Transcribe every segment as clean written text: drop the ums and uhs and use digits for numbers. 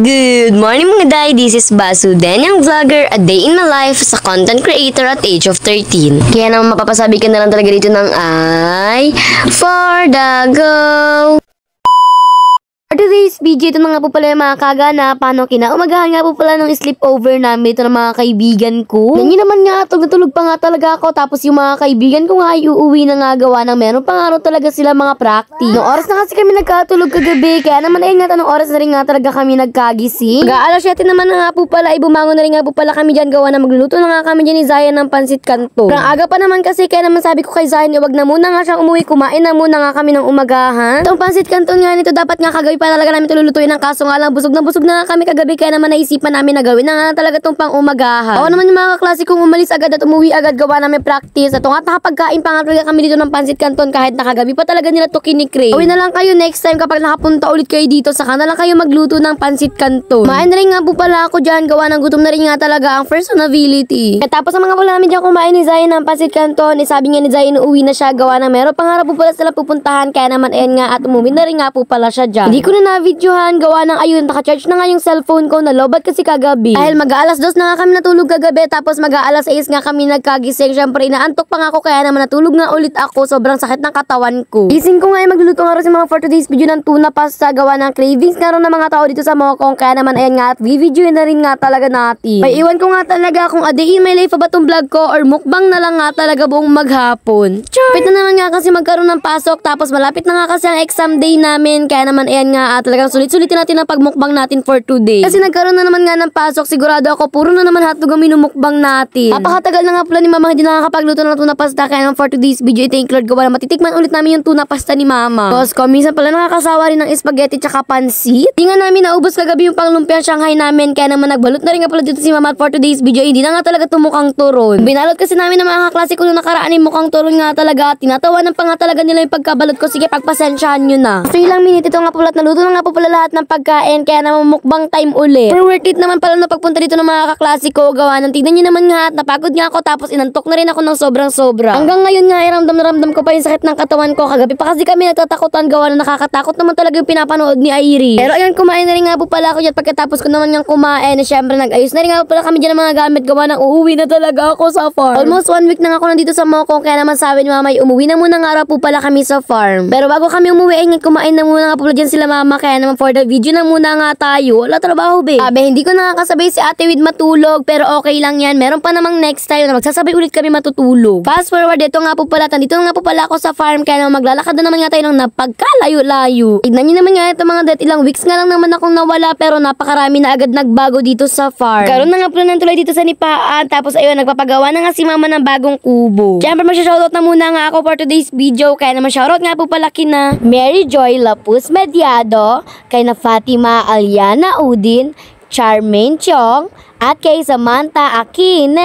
Good morning mga day, this is Basu, Danyang Vlogger, a day in my life sa content creator at age of 13. Kaya naman mapapasabi ka na lang talaga dito ng ay for the go! For today's video, ito na nga po pala yung mga kagana, paano kinaumagahan nga po pala ng sleepover namin ito ng mga kaibigan ko. Ganyan naman nga, tulog pa nga talaga ako, tapos yung mga kaibigan ko nga ay uuwi na nga gawa ng meron pa nga talaga sila mga practice. Noong oras na kasi kami nagkatulog kagabi, kaya naman ayun nga, anong oras na rin nga talaga kami nagkagising. Mag-aalas 7 naman na nga po pala, ay bumangon na rin nga po pala kami dyan gawa na magluluto na nga kami dyan ni Zion ng pansit kanto. Parang aga pa naman kasi, kaya naman sabi ko kay Zion, wag na muna nga siyang umuwi, kumain na muna nga kami ng umagahan. Itong pansit kanto nga nito, dapat nga kagabi pa talaga namin ito lulutuin ng kaso nga lang busog na nga kami kagabi, kaya naman naisipan namin na gawin na nga talaga itong pang umagahan. Oo naman yung mga kaklase kong umalis agad at umuwi agad gawa namin practice. At nga nakapagkain pa nga talaga kami dito ng pansit canton kahit nakagabi pa talaga nila to kinikrave. Gawin na lang kayo next time kapag nakapunta ulit kayo dito, saka na lang kayo magluto ng pansit canton. Main na rin nga po pala ako dyan gawa ng gutom na rin nga talaga ang first availability. At tapos ang mga pala namin dyan kumain ni Zion ng pansit canton, sabi nga ni Zion uuwi na siya gawa ng meron pangarap po pala sila pupuntahan, kaya naman ayan nga at umuwi na rin nga po pala siya dyan. Hindi ko na videohan gawa ng ayun, naka-charge na nga yung cellphone ko, nalobat kasi kagabi. Dahil mag-aalas 2 na nga kami natulog kagabi, tapos mag-aalas 6 nga kami nagkagising. Syempre inaantok pa nga ako, kaya naman natulog nga ulit ako, sobrang sakit ng katawan ko. Gising ko nga ay magluluto nga rin sa mga for today's video ng tuna pasta gawa ng cravings nga rin ng mga tao dito sa Mokong, kaya naman ayan nga at video na rin nga talaga natin. May iwan ko nga talaga kung a day in my life ba tong vlog ko or mukbang na lang nga talaga buong maghapon. Malapit na naman nga kasi magkaroon ng pasok, tapos malapit na nga kasi ang exam day namin, kaya naman ayan nga talagang sulit-sulitin natin ang pagmukbang natin for today. Kasi nagkaroon na naman nga ng pasok, sigurado ako puro na naman hotdog ang minumukbang natin. Napakatagal na nga pala ni mama hindi nakakapagluto ng tuna pasta, kaya naman for today's video, thank Lord gawa na matitikman ulit namin yung tuna pasta ni mama. Tapos ko minsan pala nakakasawa rin ng spaghetti tsaka pansit. Di nga namin naubos kagabi yung panglumpia Shanghai namin, kaya naman nagbalot na rin nga pala dito si mama at for today's video, hindi na nga talaga tumukhang turon. Binalot kasi namin ng mga kaklase ko nung nakaraan yung mukhang turon nga talaga, tinatawanan pa nga talaga nila yung pagkabalot ko. Sige, pagpasensyahan nyo na. So ilang minute ito nga pala at naluto na nga po pala lahat ng pagkain, kaya naman mukbang time ulit. Pero worth it naman pala na pagpunta dito ng mga kaklase ko gawa ng tignan nyo naman nga at napagod nga ako, tapos inantok na rin ako ng sobrang sobra. Hanggang ngayon nga ay ramdam na ramdam ko pa yung sakit ng katawan ko. Kagabi pa kasi kami nagtatakutan gawa na nakakatakot naman talaga yung pinapanood ni Iris. Pero ayun, kumain na rin nga po pala ako dyan. Pagkatapos ko naman yung kumain, syempre nag-ayos na rin nga po pala kami dyan ng mga gamit gawa ng uuwi na talaga ako sa farm. Almost 1 week na nga ako nandito sa Mokong, kaya naman sabi ni mama ay umuwi na muna nga po pala kami sa farm. Pero bago kami umuwi ay kumain na muna nga po pala dyan sila mama, kaya naman for the video na muna nga tayo. Wala trabaho be. Hindi ko nakakasabay si ate with matulog, pero okay lang yan. Meron pa namang next time na magsasabay ulit kami matutulog. Fast forward, ito nga po pala, nandito nga po pala ako sa farm, kaya naman maglalakad na naman nga tayo ng napagkalayo-layo. Tignan nyo naman nga ito mga dat, ilang weeks nga lang naman akong nawala, pero napakarami na agad nagbago dito sa farm. Karoon na nga pala ng tulay dito sa Nipaan, tapos ayun, nagpapagawa na nga si mama ng bagong kubo. Siyempre magsha-shoutout na muna nga ako for today's video, kaya naman shoutout nga po pala kina Mary Joy Lapus Mediado, kay na Fatima Aliana Udin, Charmaine Chong, at kay Samantha Aquine,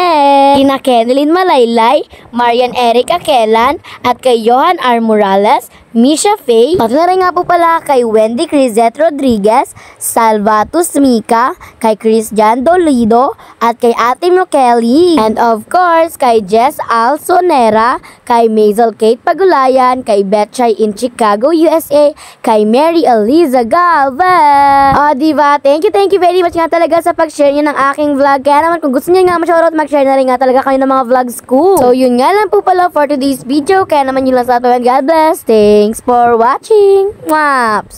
kina Kenelyn Malaylay, Marian Eric Akelan, at kay Johan R. Morales, Misha Faye, pati na rin nga po pala kay Wendy Crizette Rodriguez, Salvatus Mika, kay Christian Dolido, at kay Ate Kelly, and of course kay Jess Alsonera, kay Maisel Kate Pagulayan, kay Betchay in Chicago, USA, kay Mary Eliza Galvez. Diba? Thank you very much nga talaga sa pag-share nyo ng aking vlog. Kaya naman kung gusto nyo nga ma-shoutout, mag-share na rin nga talaga kayo ng mga vlogs ko. So yun nga lang po pala for today's video. Kaya naman yun lang sa ato, and God bless. Thanks for watching. Mwaps!